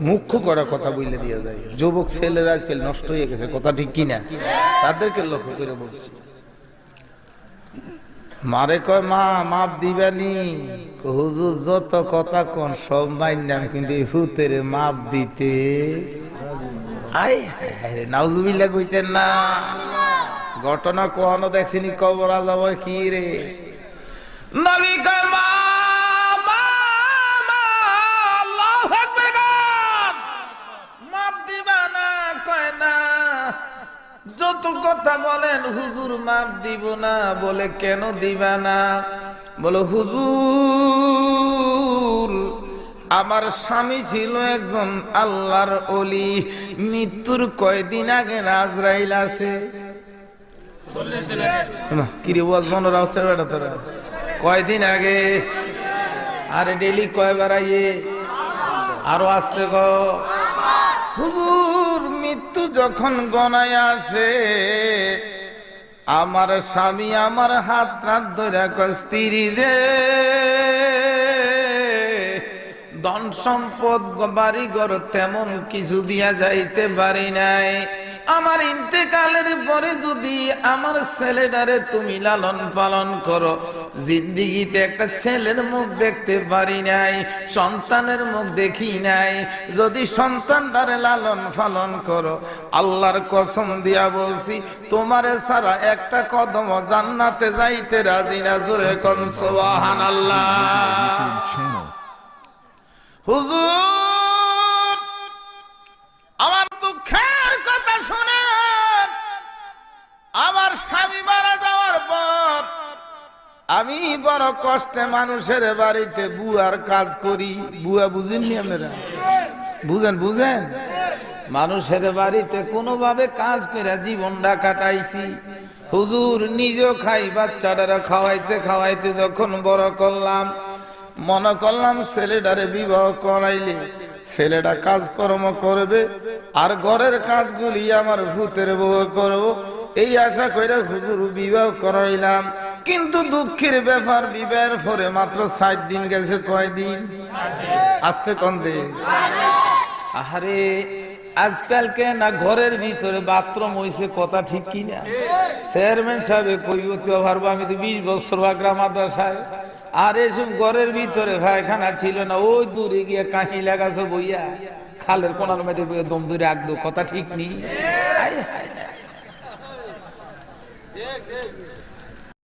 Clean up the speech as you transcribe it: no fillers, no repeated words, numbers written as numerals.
মুখ্য করা কথা বলে দিয়ে যায়। যুবক ছেলেরা আজকাল নষ্ট হয়ে গেছে, কথা ঠিক কিনা? তাদেরকে লক্ষ্য করে বলছি। মারে কয় মা মাপ দিবানি, হুজুর যত কথা কোন সব মাইনাম, কিন্তু হুতের মাপ দিতে নাউজুবিল্লাহ কইতেন না। ঘটনা কোন দেখছিনি, কবর আযাব কি রে। নবী কয় মা যত কথা বলেন হুজুর মাপ দিব না। বলে কেন দিবা না? বলে হুজুর আমার স্বামী ছিল একজন আল্লাহর ওলি, মৃত্যুর কয়দিন আগে আজরাইল আসে। কিরে ওয়াজ মনোরা হচ্ছে বেটা তোরা, কয়দিন আগে? আরে ডেলি কয়বার আইয়ে, আরো আসতে গ। হুজুর মৃত্যু যখন গনায় আসে, আমার স্বামী আমার হাত রাত ধরে কয় স্ত্রী রে, ধন সম্পদ বাড়ি ঘর তেমন কিছু দিয়া যাইতে পারি নাই। আমার ইন্তেকালের পরে যদি আমার ছেলেটারে তুমি লালন পালন করো, জিন্দিগিতে একটা ছেলের মুখ দেখতে পারি নাই, সন্তানের মুখ দেখি নাই, যদি সন্তানটারে লালন পালন করো, আল্লাহর কসম দিয়া বলছি তোমারে ছাড়া একটা কদম জান্নাতে যাইতে রাজি না। জোরে কোন সুবহানাল্লাহ। হুজুর আমার দুঃখের কথা শুনেন। আমার স্বামী মারা যাওয়ার পর আমি বড় কষ্টে মানুষের বাড়িতে বুয়ার কাজ করি। বুয়া বুঝেননি আপনারা? বুঝেন বুঝেন? মানুষের বাড়িতে কোনোভাবে কাজ করে জীবনটা কাটাইছি। হুজুর নিজেও খাই, বাচ্চাটারা খাওয়াইতে খাওয়াইতে যখন বড় করলাম, মনে করলাম ছেলেটারে বিবাহ করাইলে ছেলেটা কাজকর্ম করবে আর ঘরের কাজগুলি আমার ভূতের বউ করবো, এই আশা করে হুজুর বিবাহ করাইলাম। কিন্তু দুঃখের ব্যাপার, বিবাহের পরে মাত্র 7 দিন গেছে। কয়দিন? আসতে কম দিন। আরে আজকালকে না ঘরের ভিতরে বাথরুম হইছে, কথা ঠিক কিনা? চেয়ারম্যান সাহেব কইতে পারবো, আমি তো 20 বছর বাগরা মাদ্রাসায়, আর এসব ঘরের ভিতরে পায়খানা ছিল না। ওই দূরে গিয়ে কাহি লাগাছো বইয়া, খালের কোনার মধ্যে দম দূরে আগদো, কথা ঠিক নেই।